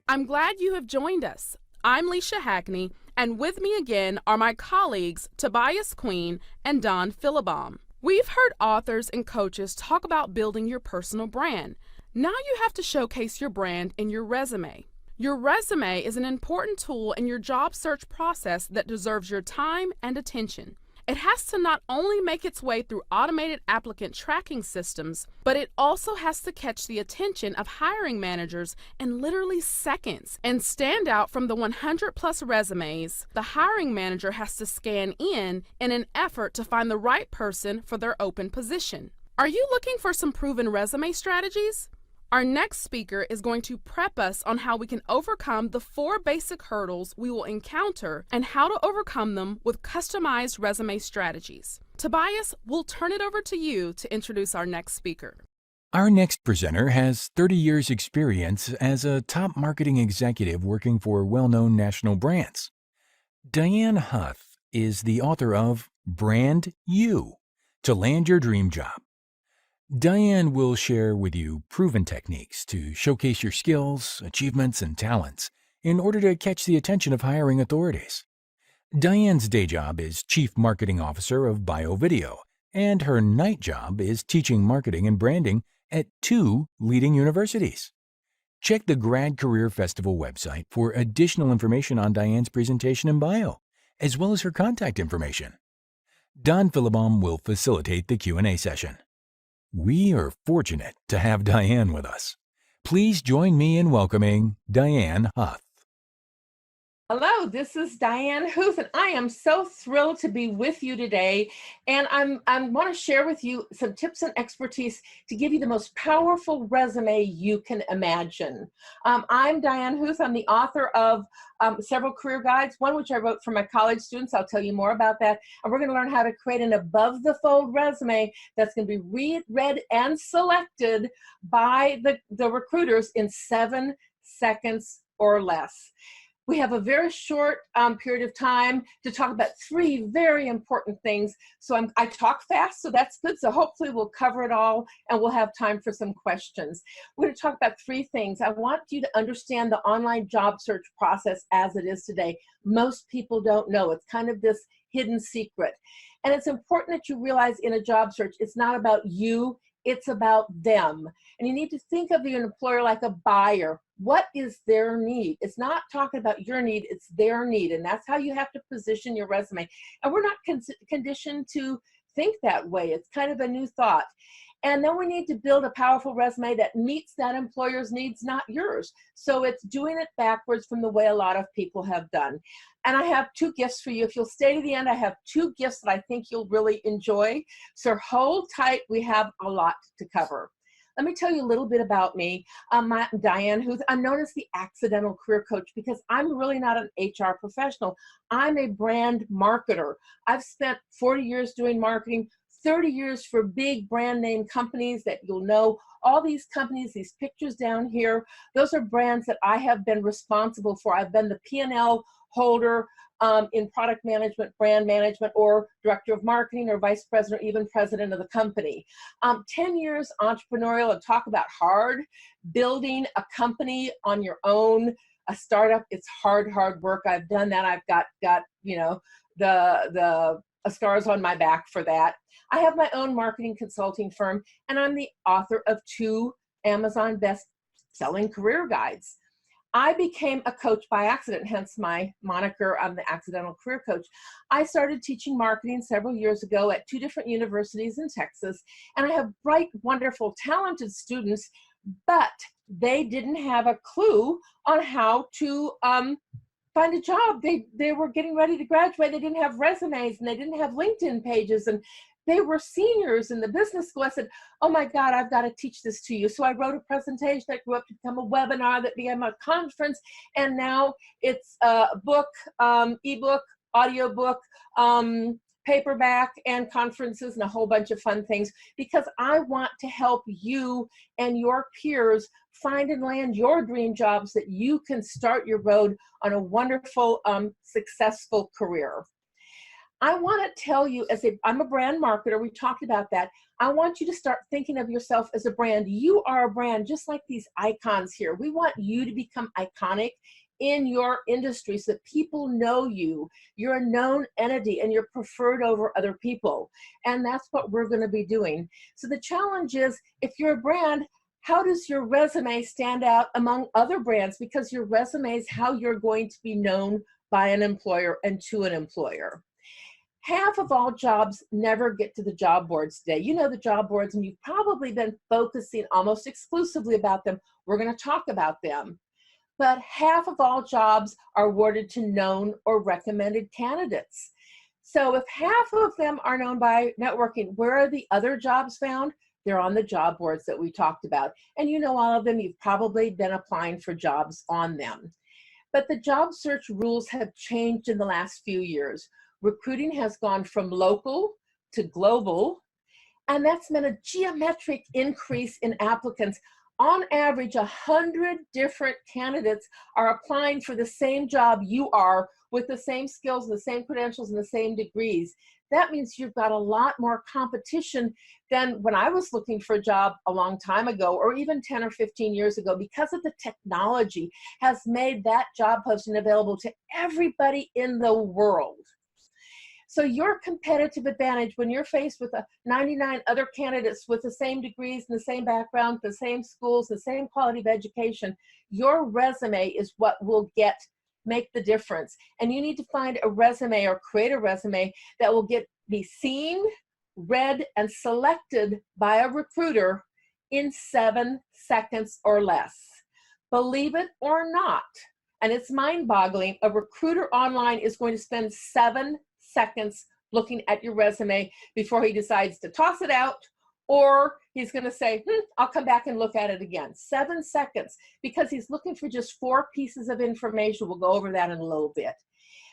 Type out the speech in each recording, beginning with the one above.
I'm glad you have joined us. I'm Leisha Hackney, and with me again are my colleagues Tobias Queen and Don Philibom. We've heard authors and coaches talk about building your personal brand. Now you have to showcase your brand in your resume. Your resume is an important tool in your job search process that deserves your time and attention. It has to not only make its way through automated applicant tracking systems, but it also has to catch the attention of hiring managers in literally seconds and stand out from the 100+ resumes the hiring manager has to scan in an effort to find the right person for their open position. Are you looking for some proven resume strategies? Our next speaker is going to prep us on how we can overcome the 4 basic hurdles we will encounter and how to overcome them with customized resume strategies. Tobias, we'll turn it over to you to introduce our next speaker. Our next presenter has 30 years experience as a top marketing executive working for well-known national brands. Diane Huth is the author of Brand You to Land Your Dream Job. Diane will share with you proven techniques to showcase your skills, achievements, and talents in order to catch the attention of hiring authorities. Diane's day job is Chief Marketing Officer of BioVideo, and her night job is teaching marketing and branding at 2 leading universities. Check the Grad Career Festival website for additional information on Diane's presentation and bio, as well as her contact information. Don Philibom will facilitate the Q&A session. We are fortunate to have Diane with us. Please join me in welcoming Diane Huth. Hello, this is Diane Huth, and I am so thrilled to be with you today. And I want to share with you some tips and expertise to give you the most powerful resume you can imagine. I'm Diane Huth. I'm the author of several career guides, one which I wrote for my college students. I'll tell you more about that. And we're going to learn how to create an above-the-fold resume that's going to be read and selected by the recruiters in 7 seconds or less. We have a very short period of time to talk about 3 very important things. So I talk fast, so that's good. So hopefully we'll cover it all and we'll have time for some questions. We're going to talk about 3 things. I want you to understand the online job search process as it is today. Most people don't know. It's kind of this hidden secret. And it's important that you realize in a job search, it's not about you, it's about them. And you need to think of your employer like a buyer. What is their need? It's not talking about your need, it's their need. And that's how you have to position your resume. And we're not conditioned to think that way. It's kind of a new thought. And then we need to build a powerful resume that meets that employer's needs, not yours. So it's doing it backwards from the way a lot of people have done. And I have 2 gifts for you. If you'll stay to the end, I have 2 gifts that I think you'll really enjoy. So hold tight, we have a lot to cover. Let me tell you a little bit about me. I'm Diane Huth. I'm known as the accidental career coach because I'm really not an HR professional. I'm a brand marketer. I've spent 40 years doing marketing, 30 years for big brand name companies that you'll know. All these companies, these pictures down here, those are brands that I have been responsible for. I've been the P&L holder in product management, brand management, or director of marketing, or vice president, or even president of the company. 10 years entrepreneurial, and talk about hard. Building a company on your own, a startup, it's hard work. I've done that. I've got you know, the scars on my back for that. I have my own marketing consulting firm, and I'm the author of 2 Amazon best-selling career guides. I became a coach by accident, hence my moniker, I'm the accidental career coach. I started teaching marketing several years ago at 2 different universities in Texas, and I have bright, wonderful, talented students, but they didn't have a clue on how to find a job. They were getting ready to graduate. They didn't have resumes, and they didn't have LinkedIn pages, and they were seniors in the business school. I said, oh my God, I've got to teach this to you. So I wrote a presentation that grew up to become a webinar that became a conference. And now it's a book, ebook, audiobook, paperback, and conferences, and a whole bunch of fun things, because I want to help you and your peers find and land your dream jobs that you can start your road on a wonderful, successful career. I want to tell you, I'm a brand marketer, we talked about that. I want you to start thinking of yourself as a brand. You are a brand, just like these icons here. We want you to become iconic in your industry so that people know you. You're a known entity and you're preferred over other people. And that's what we're going to be doing. So the challenge is, if you're a brand, how does your resume stand out among other brands? Because your resume is how you're going to be known by an employer and to an employer. Half of all jobs never get to the job boards today. You know the job boards, and you've probably been focusing almost exclusively about them. We're going to talk about them. But half of all jobs are awarded to known or recommended candidates. So if half of them are known by networking, where are the other jobs found? They're on the job boards that we talked about. And you know all of them. You've probably been applying for jobs on them. But the job search rules have changed in the last few years. Recruiting has gone from local to global, and that's meant a geometric increase in applicants. On average, 100 different candidates are applying for the same job you are, with the same skills, the same credentials, and the same degrees. That means you've got a lot more competition than when I was looking for a job a long time ago, or even 10 or 15 years ago, because of the technology has made that job posting available to everybody in the world. So your competitive advantage when you're faced with 99 other candidates with the same degrees and the same background, the same schools, the same quality of education, your resume is what will make the difference. And you need to find a resume or create a resume that will be seen, read, and selected by a recruiter in 7 seconds or less. Believe it or not, and it's mind-boggling, a recruiter online is going to spend 7 seconds looking at your resume before he decides to toss it out, or he's going to say, I'll come back and look at it again. 7 seconds, because he's looking for just 4 pieces of information. We'll go over that in a little bit.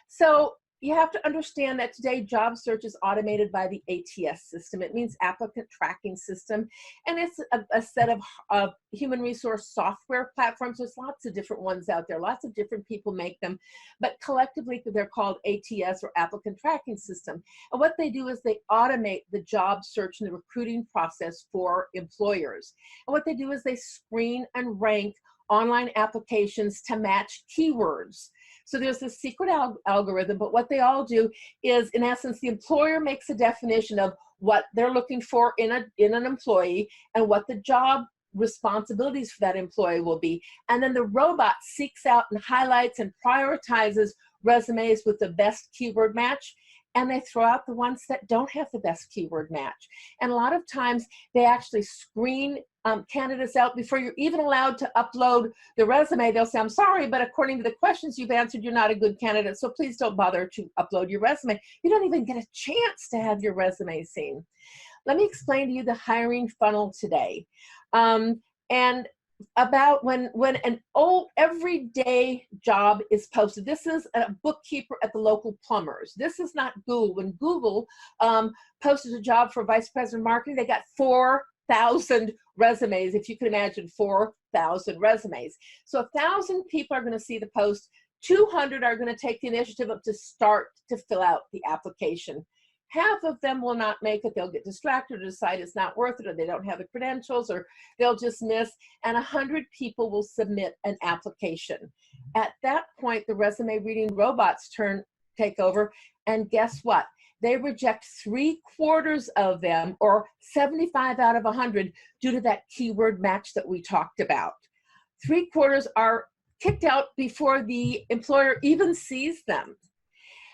So you have to understand that today job search is automated by the ATS system. It means applicant tracking system, and it's a set of human resource software platforms. There's lots of different ones out there. Lots of different people make them, but collectively they're called ATS, or applicant tracking system. And what they do is they automate the job search and the recruiting process for employers. And what they do is they screen and rank online applications to match keywords. So there's this secret algorithm, but what they all do is, in essence, the employer makes a definition of what they're looking for in an employee and what the job responsibilities for that employee will be. And then the robot seeks out and highlights and prioritizes resumes with the best keyword match, and they throw out the ones that don't have the best keyword match. And a lot of times they actually screen candidates out before you're even allowed to upload the resume. They'll say, I'm sorry, but according to the questions you've answered, you're not a good candidate, so please don't bother to upload your resume. You don't even get a chance to have your resume seen. Let me explain to you the hiring funnel today. And about when an everyday job is posted. This is a bookkeeper at the local plumbers. This is not Google. When Google posted a job for vice president of marketing, they got 4,000 resumes. If you can imagine 4,000 resumes. So 1,000 people are going to see the post. 200 are going to take the initiative to start to fill out the application. Half of them will not make it. They'll get distracted or decide it's not worth it, or they don't have the credentials, or they'll just miss. And 100 people will submit an application. At that point, the resume reading robots take over. And guess what? They reject 3/4 of them, or 75 out of 100, due to that keyword match that we talked about. 3/4 are kicked out before the employer even sees them.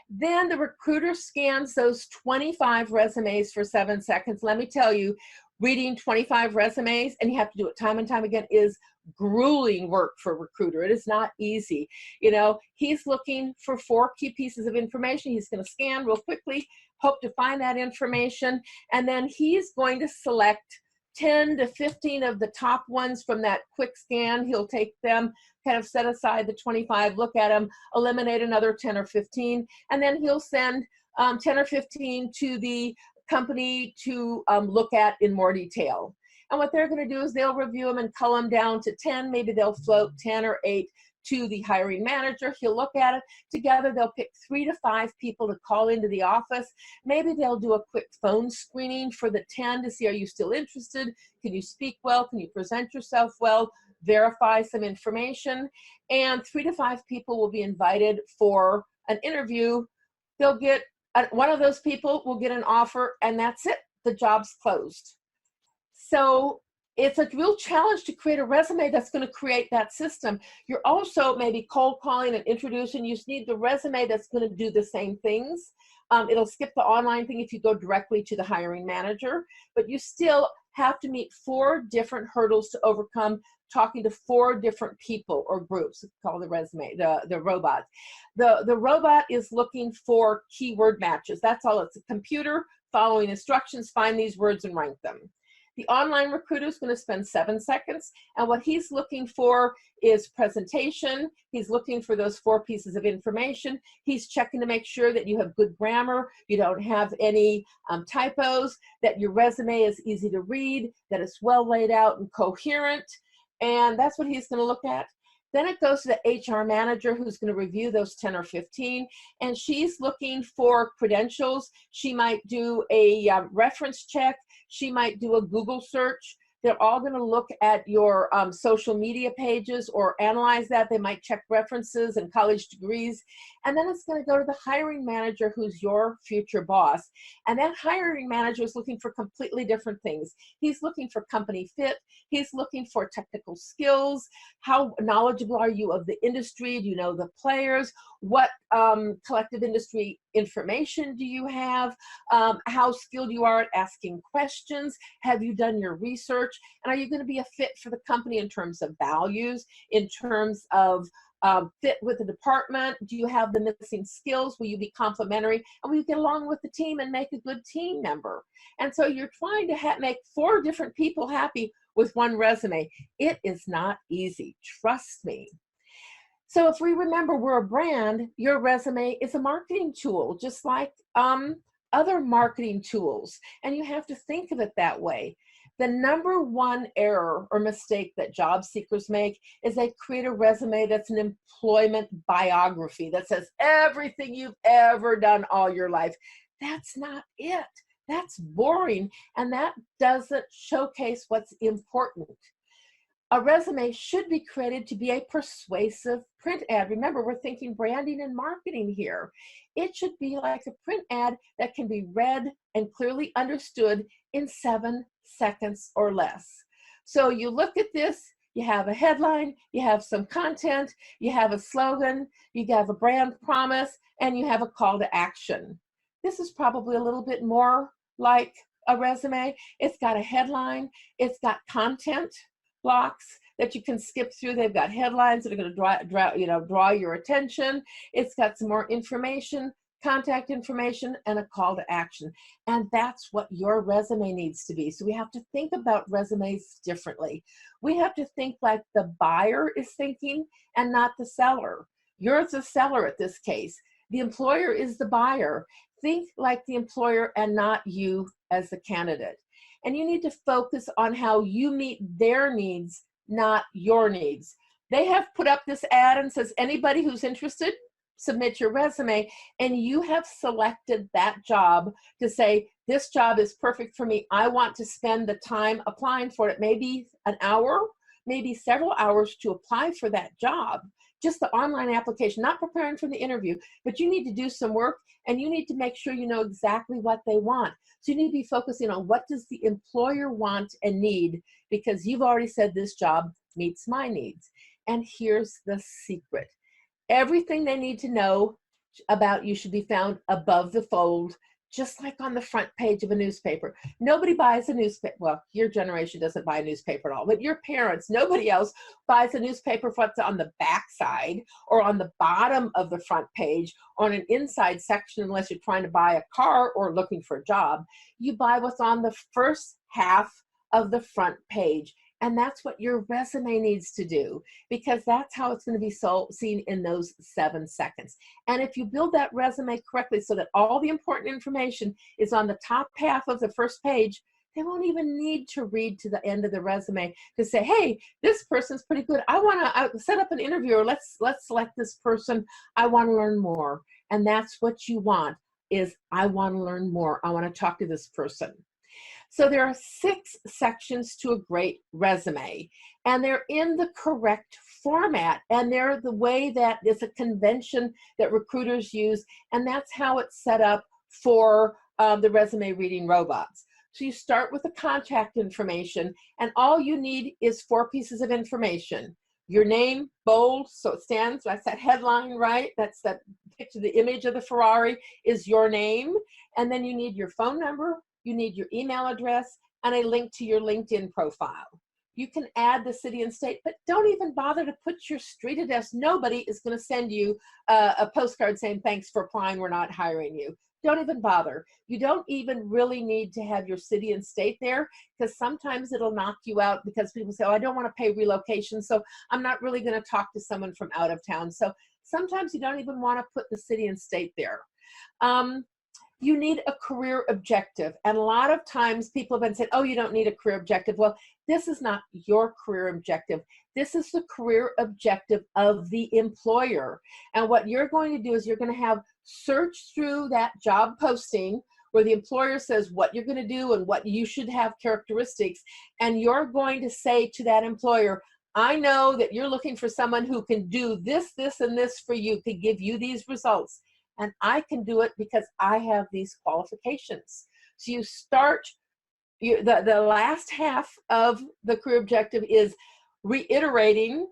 Then the recruiter scans those 25 resumes for 7 seconds. Let me tell you, reading 25 resumes, and you have to do it time and time again, is grueling work for a recruiter. It is not easy. You know, he's looking for 4 key pieces of information. He's going to scan real quickly, hope to find that information, and then he's going to select 10 to 15 of the top ones from that quick scan. He'll take them, kind of set aside the 25, look at them, eliminate another 10 or 15, and then he'll send 10 or 15 to the company to look at in more detail. And what they're going to do is they'll review them and cull them down to 10. Maybe they'll float 10 or 8 to the hiring manager. He'll look at it. Together, they'll pick 3 to 5 people to call into the office. Maybe they'll do a quick phone screening for the 10 to see, are you still interested? Can you speak well? Can you present yourself well? Verify some information. And 3 to 5 people will be invited for an interview. They'll get, one of those people will get an offer, and that's it. The job's closed. So it's a real challenge to create a resume that's going to create that system. You're also maybe cold calling and introducing. You just need the resume that's going to do the same things. It'll skip the online thing if you go directly to the hiring manager, but you still have to meet 4 different hurdles to overcome, talking to 4 different people or groups. It's called the resume, the robot. The robot is looking for keyword matches. That's all. It's a computer following instructions, find these words and rank them. The online recruiter is going to spend 7 seconds, and what he's looking for is presentation. He's looking for those 4 pieces of information. He's checking to make sure that you have good grammar, you don't have any typos, that your resume is easy to read, that it's well laid out and coherent, and that's what he's going to look at. Then it goes to the HR manager, who's going to review those 10 or 15, and she's looking for credentials. She might do a reference check. She might do a Google search. They're all going to look at your social media pages or analyze that. They might check references and college degrees. And then it's going to go to the hiring manager, who's your future boss. And that hiring manager is looking for completely different things. He's looking for company fit. He's looking for technical skills. How knowledgeable are you of the industry? Do you know the players? What collective industry information do you have? How skilled you are at asking questions? Have you done your research? And are you going to be a fit for the company in terms of values, in terms of fit with the department? Do you have the missing skills? Will you be complementary? And will you get along with the team and make a good team member? And so you're trying to make 4 different people happy with one resume. It is not easy, trust me. So if we remember we're a brand, your resume is a marketing tool, just like other marketing tools. And you have to think of it that way. The number 1 error or mistake that job seekers make is they create a resume that's an employment biography that says everything you've ever done all your life. That's not it. That's boring, and that doesn't showcase what's important. A resume should be created to be a persuasive print ad. Remember, we're thinking branding and marketing here. It should be like a print ad that can be read and clearly understood in 7 seconds or less. So you look at this, you have a headline, you have some content, you have a slogan, you have a brand promise, and you have a call to action. This is probably a little bit more like a resume. It's got a headline, it's got content blocks that you can skip through. They've got headlines that are going to draw your attention. It's got some more information, contact information, and a call to action. And that's what your resume needs to be. So we have to think about resumes differently. We have to think like the buyer is thinking and not the seller. You're the seller at this case. The employer is the buyer. Think like the employer and not you as the candidate. And you need to focus on how you meet their needs, not your needs. They have put up this ad and says, anybody who's interested, submit your resume. And you have selected that job to say, this job is perfect for me. I want to spend the time applying for it, maybe an hour, maybe several hours to apply for that job. Just the online application, not preparing for the interview, but you need to do some work and you need to make sure you know exactly what they want. So you need to be focusing on what does the employer want and need, because you've already said this job meets my needs. And here's the secret. Everything they need to know about you should be found above the fold, just like on the front page of a newspaper. Nobody buys a newspaper. Well, your generation doesn't buy a newspaper at all, but your parents, nobody else buys a newspaper for what's on the back side or on the bottom of the front page or on an inside section, unless you're trying to buy a car or looking for a job. You buy what's on the first half of the front page. And that's what your resume needs to do, because that's how it's going to be seen in those 7 seconds. And if you build that resume correctly so that all the important information is on the top half of the first page, They won't even need to read to the end of the resume to say, hey, this person's pretty good. I want to set up an interview, or let's select this person. I want to learn more. And that's what you want, is I want to learn more. I want to talk to this person. So there are 6 sections to a great resume, and they're in the correct format, and they're the way that is a convention that recruiters use, and that's how it's set up for the resume reading robots. So you start with the contact information, and all you need is 4 pieces of information. Your name, bold, so it stands, that's that headline, right? That's that picture, the image of the Ferrari is your name. And then you need your phone number, you need your email address, and a link to your LinkedIn profile. You can add the city and state, but don't even bother to put your street address. Nobody is going to send you a postcard saying, thanks for applying, we're not hiring you. Don't even bother. You don't even really need to have your city and state there, because sometimes it'll knock you out because people say, oh, I don't want to pay relocation, so I'm not really going to talk to someone from out of town. So sometimes you don't even want to put the city and state there. You need a career objective. And a lot of times people have been saying, oh, you don't need a career objective. Well, this is not your career objective. This is the career objective of the employer. And what you're going to do is you're going to have search through that job posting where the employer says what you're going to do and what you should have characteristics. And you're going to say to that employer, I know that you're looking for someone who can do this, this, and this for you, to give you these results. And I can do it because I have these qualifications. So you start, the last half of the career objective is reiterating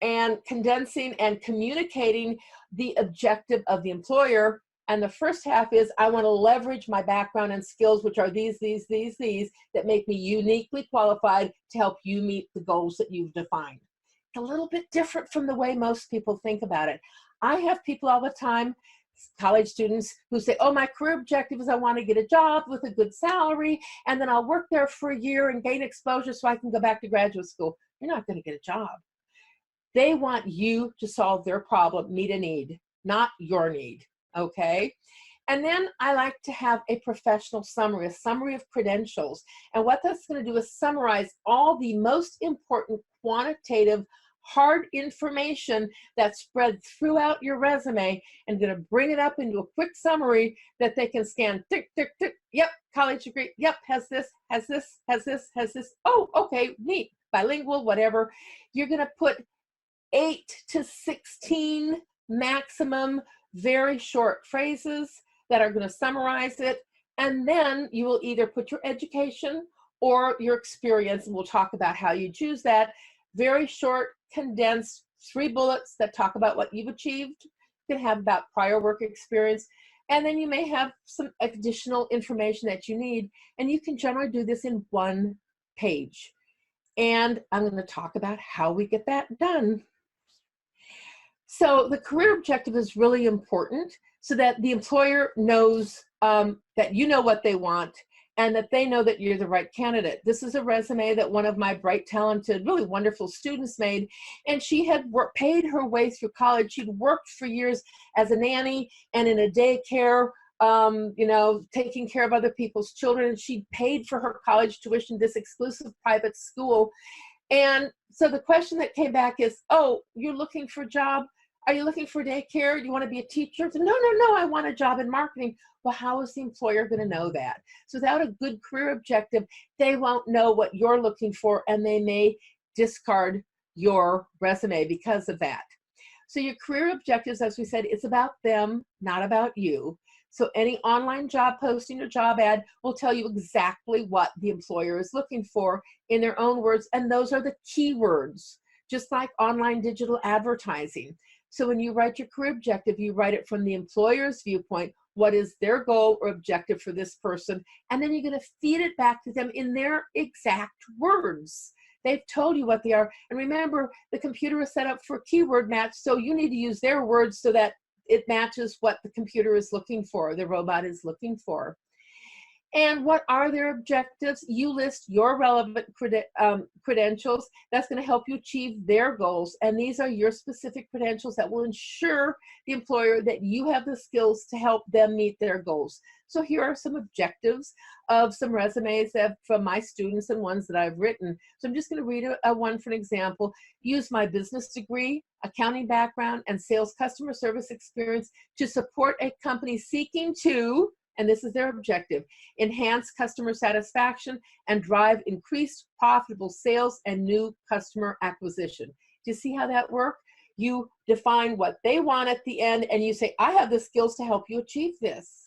and condensing and communicating the objective of the employer. And the first half is, I want to leverage my background and skills, which are these, that make me uniquely qualified to help you meet the goals that you've defined. It's a little bit different from the way most people think about it. I have people all the time, college students, who say, oh, my career objective is I want to get a job with a good salary, and then I'll work there for a year and gain exposure so I can go back to graduate school. You're not going to get a job. They want you to solve their problem, meet a need, not your need, okay? And then I like to have a professional summary, a summary of credentials. And what that's going to do is summarize all the most important quantitative hard information that's spread throughout your resume, and going to bring it up into a quick summary that they can scan, tick, tick, tick, yep, college degree, yep, has this, has this, has this, has this, oh, okay, neat, bilingual, whatever. You're going to put 8 to 16 maximum very short phrases that are going to summarize it, and then you will either put your education or your experience, and we'll talk about how you choose that. Very short, condensed, 3 bullets that talk about what you've achieved. You can have about prior work experience, and then you may have some additional information that you need, and you can generally do this in 1 page. And I'm going to talk about how we get that done. So the career objective is really important so that the employer knows that you know what they want, and that they know that you're the right candidate. This is a resume that one of my bright, talented, really wonderful students made, and she had paid her way through college. She'd worked for years as a nanny and in a daycare, you know, taking care of other people's children, and she paid for her college tuition, this exclusive private school. And so the question that came back is, oh, you're looking for a job? Are you looking for daycare? Do you want to be a teacher? No, no, no, I want a job in marketing. Well, how is the employer going to know that? So without a good career objective, they won't know what you're looking for, and they may discard your resume because of that. So your career objectives, as we said, it's about them, not about you. So any online job posting or job ad will tell you exactly what the employer is looking for in their own words, and those are the keywords, just like online digital advertising. So when you write your career objective, you write it from the employer's viewpoint. What is their goal or objective for this person? And then you're going to feed it back to them in their exact words. They've told you what they are. And remember, the computer is set up for keyword match, so you need to use their words so that it matches what the computer is looking for, the robot is looking for. And what are their objectives? You list your relevant credentials. That's going to help you achieve their goals. And these are your specific credentials that will ensure the employer that you have the skills to help them meet their goals. So here are some objectives of some resumes from my students and ones that I've written. So I'm just going to read one for an example. Use my business degree, accounting background, and sales customer service experience to support a company seeking to, and this is their objective, enhance customer satisfaction and drive increased profitable sales and new customer acquisition. Do you see how that works? You define what they want at the end and you say, I have the skills to help you achieve this.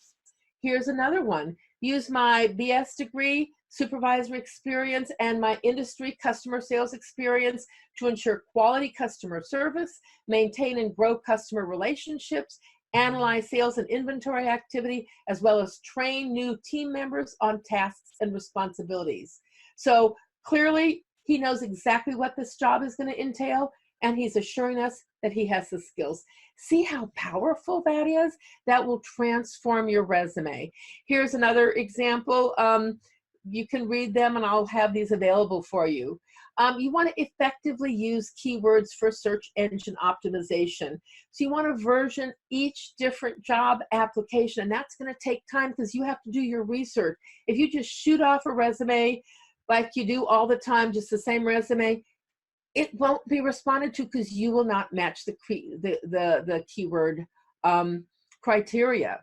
Here's another one. Use my BS degree, supervisory experience, and my industry customer sales experience to ensure quality customer service, maintain and grow customer relationships, analyze sales and inventory activity, as well as train new team members on tasks and responsibilities. So clearly, he knows exactly what this job is going to entail, and he's assuring us that he has the skills. See how powerful that is? That will transform your resume. Here's another example. You can read them, and I'll have these available for you. You want to effectively use keywords for search engine optimization. So you want to version each different job application, and that's going to take time because you have to do your research. If you just shoot off a resume like you do all the time, just the same resume, it won't be responded to because you will not match the keyword criteria.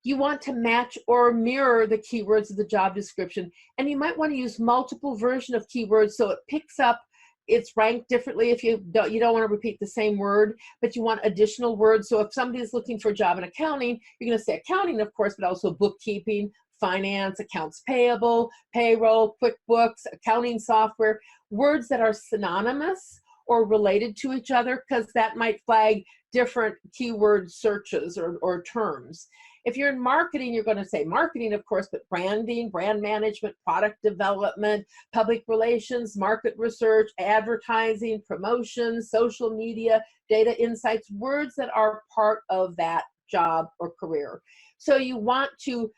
You want to match or mirror the keywords of the job description, and you might want to use multiple versions of keywords so it picks up, it's ranked differently if you don't want to repeat the same word, but you want additional words. So if somebody is looking for a job in accounting, you're going to say accounting, of course, but also bookkeeping, finance, accounts payable, payroll, QuickBooks, accounting software, words that are synonymous or related to each other, because that might flag different keyword searches or terms. If you're in marketing, you're going to say marketing, of course, but branding, brand management, product development, public relations, market research, advertising, promotions, social media, data insights, words that are part of that job or career. So you want to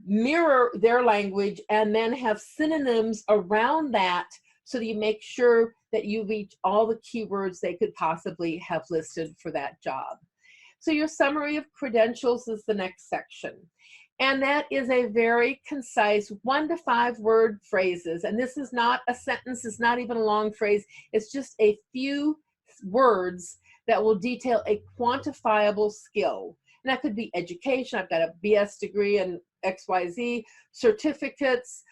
mirror their language and then have synonyms around that so that you make sure that you reach all the keywords they could possibly have listed for that job. So your summary of credentials is the next section. And that is a very concise 1 to 5 word phrases. And this is not a sentence, it's not even a long phrase. It's just a few words that will detail a quantifiable skill. And that could be education. I've got a BS degree in XYZ, certificates,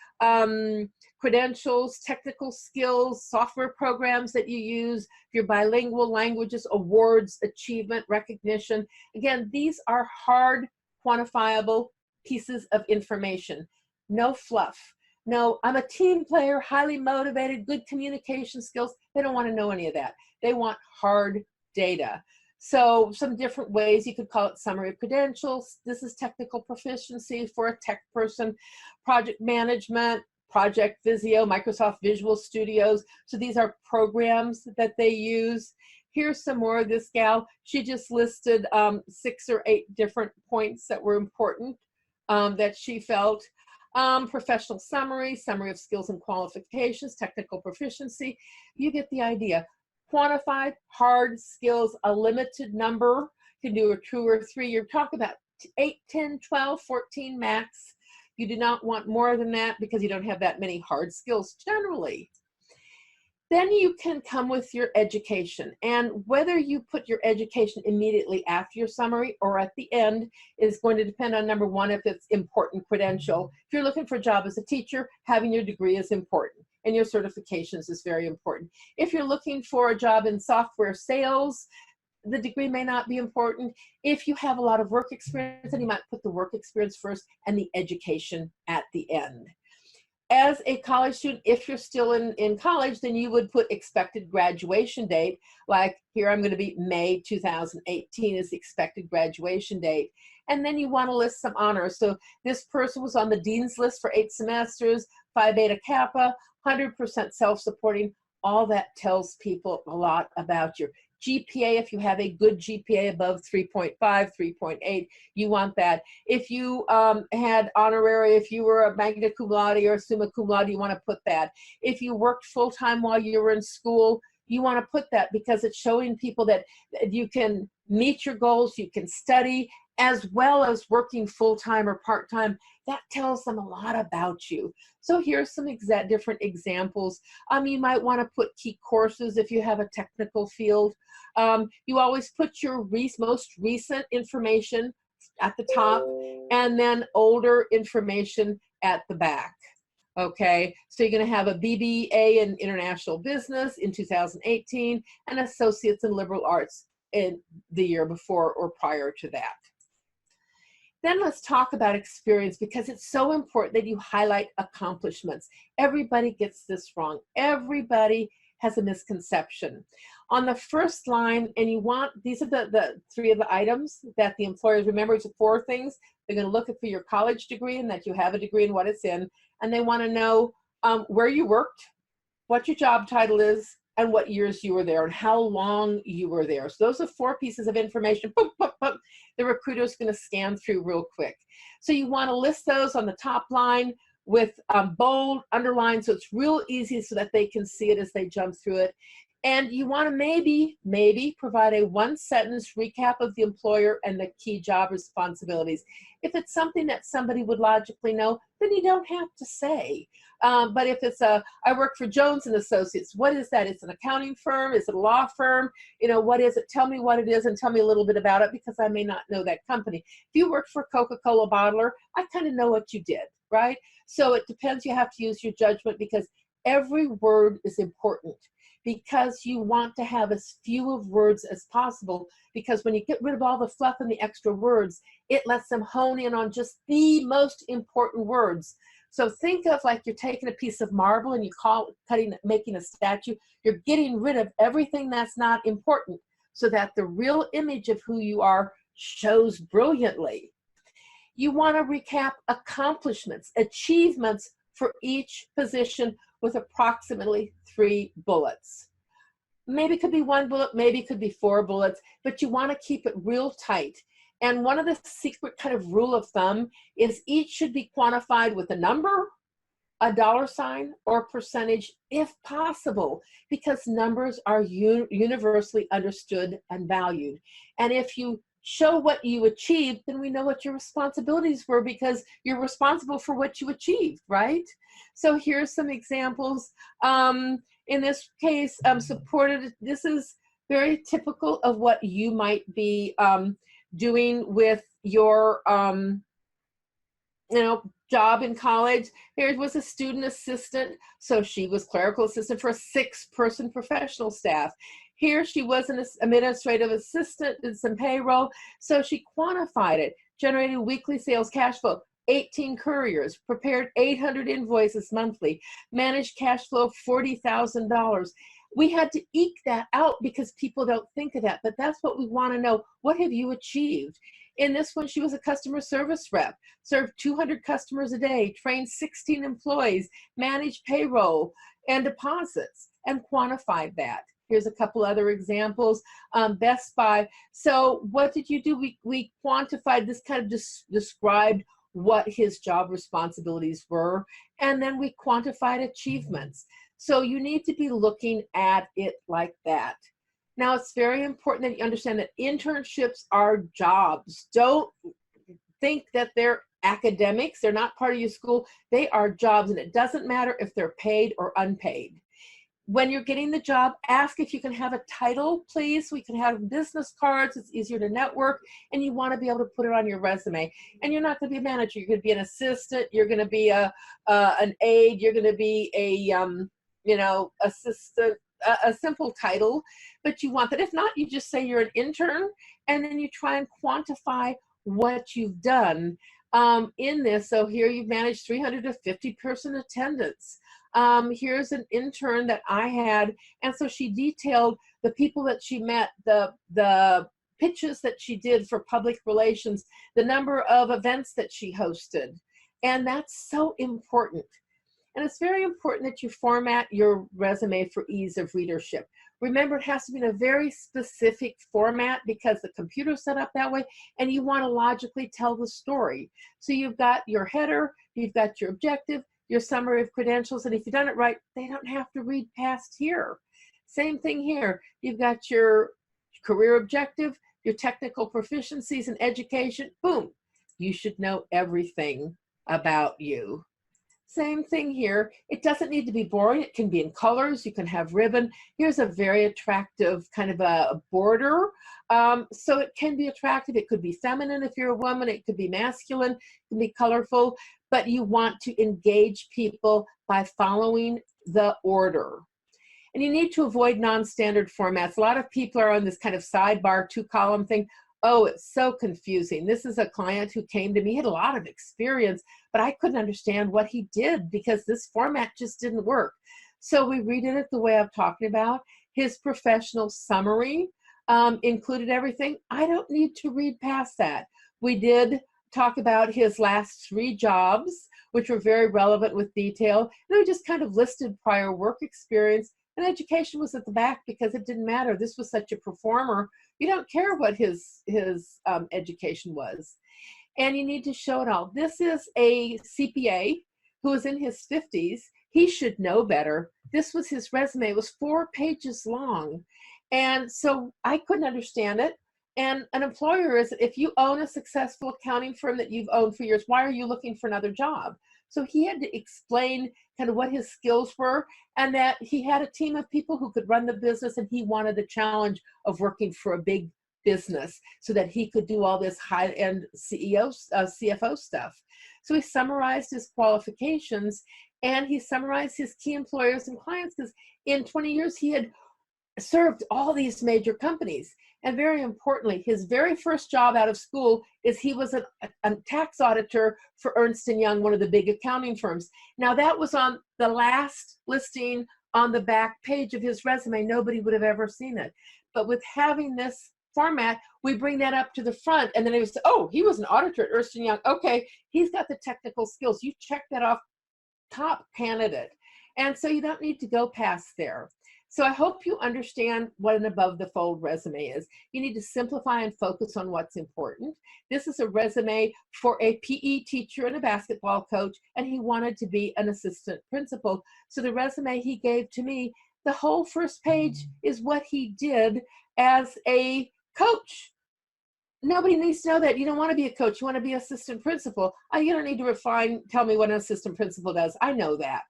credentials, technical skills, software programs that you use, if you're bilingual, languages, awards, achievement, recognition. Again, these are hard, quantifiable pieces of information. No fluff. No, I'm a team player, highly motivated, good communication skills. They don't want to know any of that. They want hard data. So some different ways, you could call it summary of credentials. This is technical proficiency for a tech person, project management, Project Visio, Microsoft Visual Studios. So these are programs that they use. Here's some more of this gal. She just listed 6 or 8 different points that were important that she felt. Professional summary, summary of skills and qualifications, technical proficiency. You get the idea. Quantified, hard skills, a limited number. You can do a 2 or 3. You're talking about 8, 10, 12, 14 max. You do not want more than that because you don't have that many hard skills generally. Then you can come with your education. And whether you put your education immediately after your summary or at the end is going to depend on, number one, if it's important credential. If you're looking for a job as a teacher, having your degree is important. And your certifications is very important. If you're looking for a job in software sales, the degree may not be important. If you have a lot of work experience, then you might put the work experience first and the education at the end. As a college student, if you're still in college, then you would put expected graduation date. Like here, I'm going to be May 2018 is the expected graduation date. And then you want to list some honors. So this person was on the dean's list for 8 semesters, Phi Beta Kappa, 100% self-supporting, all that tells people a lot about your GPA. If you have a good GPA above 3.5, 3.8, you want that. If you had honorary, if you were a magna cum laude or a summa cum laude, you want to put that. If you worked full-time while you were in school, you want to put that, because it's showing people that you can meet your goals, you can study, as well as working full-time or part-time. That tells them a lot about you. So here's some different examples. You might want to put key courses if you have a technical field. You always put your most recent information at the top, and then older information at the back. Okay, so you're going to have a BBA in International Business in 2018 and Associates in Liberal Arts in the year before or prior to that. Then let's talk about experience, because it's so important that you highlight accomplishments. Everybody gets this wrong. Everybody has a misconception. On the first line, and you want, these are the three of the items that the employers, remember, it's 4 things. They're going to look for your college degree and that you have a degree and what it's in. And they want to know where you worked, what your job title is, and what years you were there and how long you were there. So those are 4 pieces of information. Boom, boom, boom. The recruiter's going to scan through real quick. So you want to list those on the top line with bold, underlined, so it's real easy so that they can see it as they jump through it. And you want to maybe provide a 1-sentence recap of the employer and the key job responsibilities. If it's something that somebody would logically know, then you don't have to say. But if it's I work for Jones and Associates, what is that? It's an accounting firm? Is it a law firm? You know, what is it? Tell me what it is and tell me a little bit about it, because I may not know that company. If you work for Coca-Cola bottler, I kind of know what you did, right? So it depends. You have to use your judgment, because every word is important, because you want to have as few of words as possible, because when you get rid of all the fluff and the extra words, it lets them hone in on just the most important words. So think of like you're taking a piece of marble and you making a statue. You're getting rid of everything that's not important so that the real image of who you are shows brilliantly. You want to recap accomplishments, achievements for each position with approximately 3 bullets. Maybe it could be 1 bullet, maybe it could be 4 bullets, but you want to keep it real tight. And one of the secret kind of rule of thumb is each should be quantified with a number, a $sign, or percentage if possible, because numbers are universally understood and valued. And if you show what you achieved, then we know what your responsibilities were, because you're responsible for what you achieved, right? So here's some examples. In this case, supported, this is very typical of what you might be doing with your job in college. Here was a student assistant, so she was clerical assistant for a 6-person professional staff. Here she was an administrative assistant, did some payroll, so she quantified it, generated weekly sales cash flow, 18 couriers, prepared 800 invoices monthly, managed cash flow of $40,000. We had to eke that out because people don't think of that, but that's what we want to know. What have you achieved? In this one, she was a customer service rep, served 200 customers a day, trained 16 employees, managed payroll and deposits, and quantified that. Here's a couple other examples. Best Buy. So what did you do? We quantified this, kind of described what his job responsibilities were, and then we quantified achievements. So you need to be looking at it like that. Now, it's very important that you understand that internships are jobs. Don't think that they're academics. They're not part of your school. They are jobs, and it doesn't matter if they're paid or unpaid. When you're getting the job, ask if you can have a title, please. We can have business cards. It's easier to network, and you want to be able to put it on your resume. And you're not going to be a manager. You're going to be an assistant. You're going to be an aide. You're going to be a assistant, a simple title, but you want that. If not, you just say you're an intern, and then you try and quantify what you've done in this. So here you've managed 350 person attendance. Here's an intern that I had, and so she detailed the people that she met, the pitches that she did for public relations, the number of events that she hosted, and that's so important. And it's very important that you format your resume for ease of readership. Remember, it has to be in a very specific format because the computer's set up that way, and you want to logically tell the story. So you've got your header, you've got your objective, your summary of credentials, and if you've done it right, they don't have to read past here. Same thing here. You've got your career objective, your technical proficiencies and education. Boom. You should know everything about you. Same thing here. It doesn't need to be boring. It can be in colors. You can have ribbon. Here's a very attractive kind of a border. So it can be attractive. It could be feminine if you're a woman. It could be masculine. It can be colorful. But you want to engage people by following the order. And you need to avoid non-standard formats. A lot of people are on this kind of sidebar 2-column thing. Oh, it's so confusing. This is a client who came to me, he had a lot of experience, but I couldn't understand what he did because this format just didn't work. So we redid it the way I'm talking about. His professional summary included everything. I don't need to read past that. We did talk about his last 3 jobs, which were very relevant with detail. And we just kind of listed prior work experience, and education was at the back because it didn't matter. This was such a performer. You don't care what his education was. And you need to show it all. This is a CPA who is in his 50s. He should know better. This was his resume. It was 4 pages long. And so I couldn't understand it. And an employer is, if you own a successful accounting firm that you've owned for years, why are you looking for another job? So he had to explain kind of what his skills were and that he had a team of people who could run the business, and he wanted the challenge of working for a big business so that he could do all this high-end CFO stuff. So he summarized his qualifications, and he summarized his key employers and clients because in 20 years he had served all these major companies. And very importantly, his very first job out of school is he was a tax auditor for Ernst & Young, one of the big accounting firms. Now that was on the last listing on the back page of his resume. Nobody would have ever seen it. But with having this format, we bring that up to the front, and then they would say, oh, he was an auditor at Ernst & Young. Okay, he's got the technical skills. You check that off, top candidate. And so you don't need to go past there. So I hope you understand what an above the fold resume is. You need to simplify and focus on what's important. This is a resume for a PE teacher and a basketball coach, and he wanted to be an assistant principal. So the resume he gave to me, the whole first page is what he did as a coach. Nobody needs to know that. You don't want to be a coach. You want to be assistant principal. You don't need to tell me what an assistant principal does. I know that.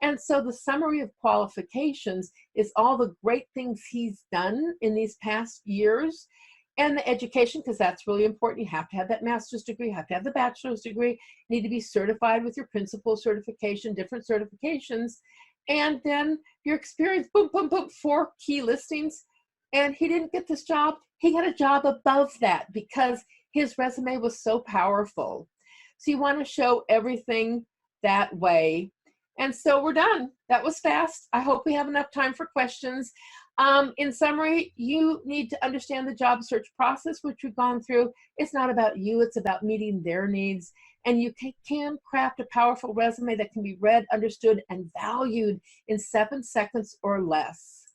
And so the summary of qualifications is all the great things he's done in these past years, and the education, because that's really important. You have to have that master's degree, you have to have the bachelor's degree, you need to be certified with your principal certification, different certifications, and then your experience, boom, boom, boom, 4 key listings. And he didn't get this job. He got a job above that because his resume was so powerful. So you want to show everything that way. And so we're done. That was fast. I hope we have enough time for questions. In summary, you need to understand the job search process, which we've gone through. It's not about you, it's about meeting their needs. And you can craft a powerful resume that can be read, understood, and valued in 7 seconds or less.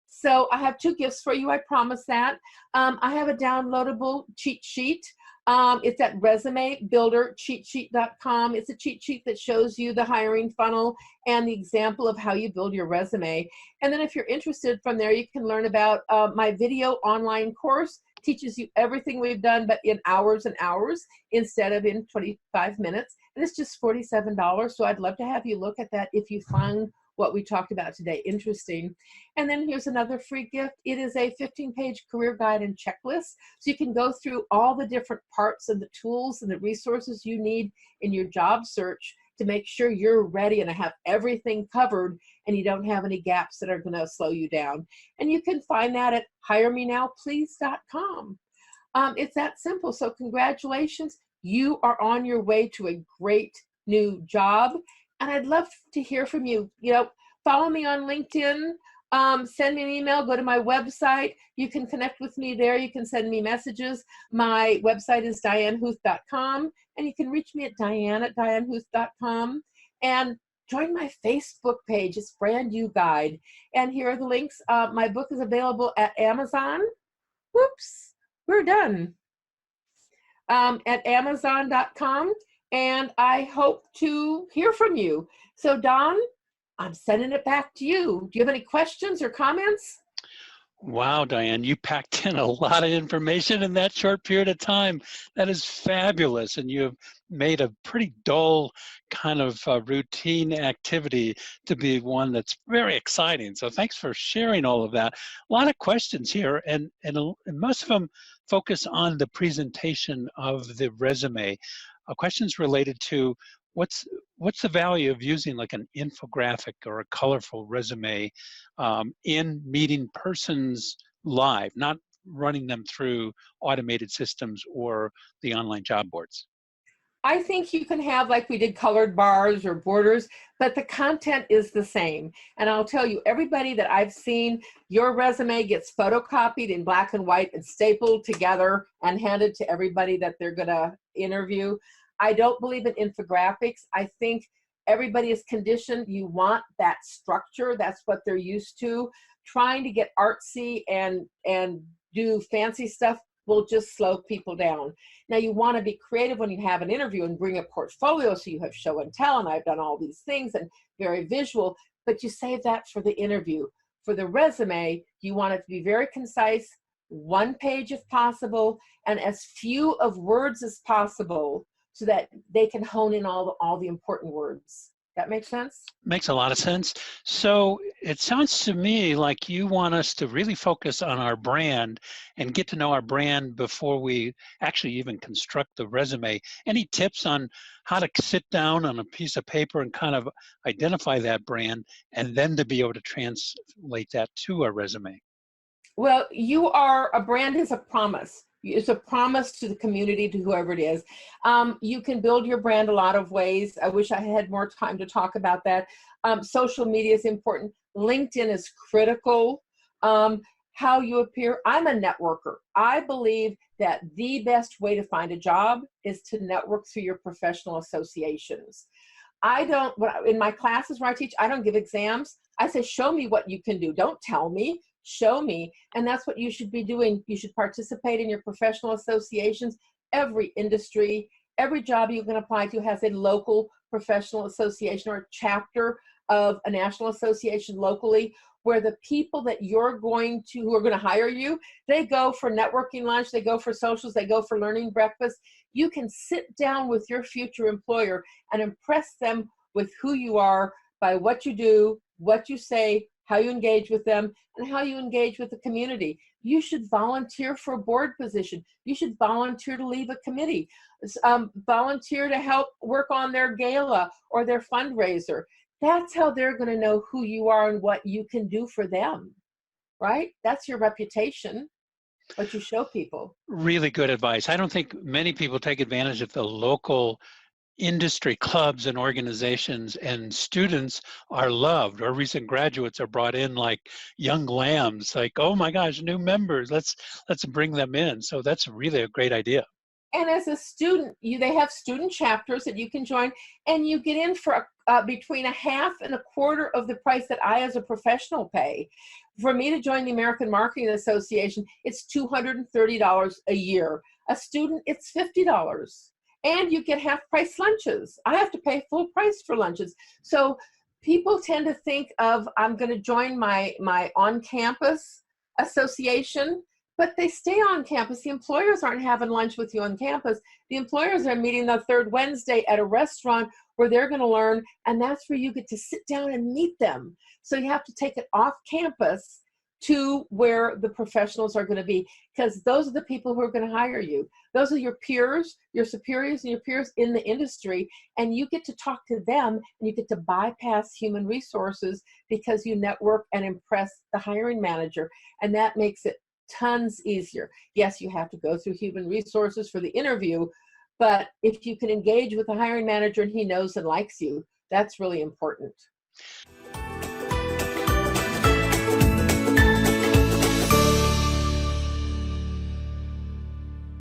So I have 2 gifts for you, I promise that. I have a downloadable cheat sheet. It's at resumebuildercheatsheet.com. It's a cheat sheet that shows you the hiring funnel and the example of how you build your resume. And then if you're interested, from there you can learn about my video online course. Teaches you everything we've done, but in hours and hours instead of in 25 minutes. And it's just $47. So I'd love to have you look at that if you find what we talked about today interesting. And then here's another free gift. It is a 15-page career guide and checklist. So you can go through all the different parts and the tools and the resources you need in your job search to make sure you're ready and have everything covered and you don't have any gaps that are going to slow you down. And you can find that at hiremenowplease.com. It's that simple. So congratulations. You are on your way to a great new job. And I'd love to hear from you. Follow me on LinkedIn, send me an email, go to my website. You can connect with me there. You can send me messages. My website is dianehuth.com, and you can reach me at diane@dianehuth.com. And join my Facebook page. It's Brand New Guide. And here are the links. My book is available at Amazon. Whoops, we're done. At Amazon.com. And I hope to hear from you. So Don, I'm sending it back to you. Do you have any questions or comments? Wow, Diane, you packed in a lot of information in that short period of time. That is fabulous. And you have made a pretty dull kind of routine activity to be one that's very exciting. So thanks for sharing all of that. A lot of questions here, and most of them focus on the presentation of the resume. Questions related to what's the value of using like an infographic or a colorful resume in meeting persons live, not running them through automated systems or the online job boards? I think you can have, like we did, colored bars or borders, but the content is the same. And I'll tell you, everybody that I've seen, your resume gets photocopied in black and white and stapled together and handed to everybody that they're gonna interview. I don't believe in infographics. I think everybody is conditioned. You want that structure. That's what they're used to. Trying to get artsy and do fancy stuff will just slow people down. Now you want to be creative when you have an interview and bring a portfolio, so you have show and tell, and I've done all these things and very visual, but you save that for the interview. For the resume, you want it to be very concise, one page if possible, and as few of words as possible, so that they can hone in all the important words. That makes sense? Makes a lot of sense. So it sounds to me like you want us to really focus on our brand and get to know our brand before we actually even construct the resume. Any tips on how to sit down on a piece of paper and kind of identify that brand and then to be able to translate that to a resume? Well, a brand is a promise. It's a promise to the community, to whoever it is. You can build your brand a lot of ways. I wish I had more time to talk about that. Social media is important. LinkedIn is critical. How you appear. I'm a networker. I believe that the best way to find a job is to network through your professional associations. In my classes where I teach, I don't give exams. I say, show me what you can do. Don't tell me. Show me. And that's what you should be doing. You should participate in your professional associations. Every industry, every job you can apply to has a local professional association or a chapter of a national association locally, where the people that who are going to hire you, they go for networking lunch, they go for socials, they go for learning breakfast. You can sit down with your future employer and impress them with who you are by what you do, what you say, how you engage with them, and how you engage with the community. You should volunteer for a board position. You should volunteer to lead a committee, volunteer to help work on their gala or their fundraiser. That's how they're going to know who you are and what you can do for them, right? That's your reputation, what you show people. Really good advice. I don't think many people take advantage of the local industry clubs and organizations, and students are loved. Our recent graduates are brought in like young lambs, like, oh my gosh, new members, let's bring them in. So that's really a great idea. And as a student, they have student chapters that you can join, and you get in for between a half and a quarter of the price that I as a professional pay. For me to join the American Marketing Association, it's $230 a year. A student, it's $50. And you get half price lunches. I have to pay full price for lunches. So people tend to think of, I'm going to join my on-campus association, but they stay on campus. The employers aren't having lunch with you on campus. The employers are meeting the third Wednesday at a restaurant where they're going to learn, and that's where you get to sit down and meet them. So you have to take it off campus to where the professionals are going to be, because those are the people who are going to hire you. Those are your peers, your superiors, and your peers in the industry, and you get to talk to them, and you get to bypass human resources because you network and impress the hiring manager, and that makes it tons easier. Yes, you have to go through human resources for the interview, but if you can engage with the hiring manager and he knows and likes you, that's really important.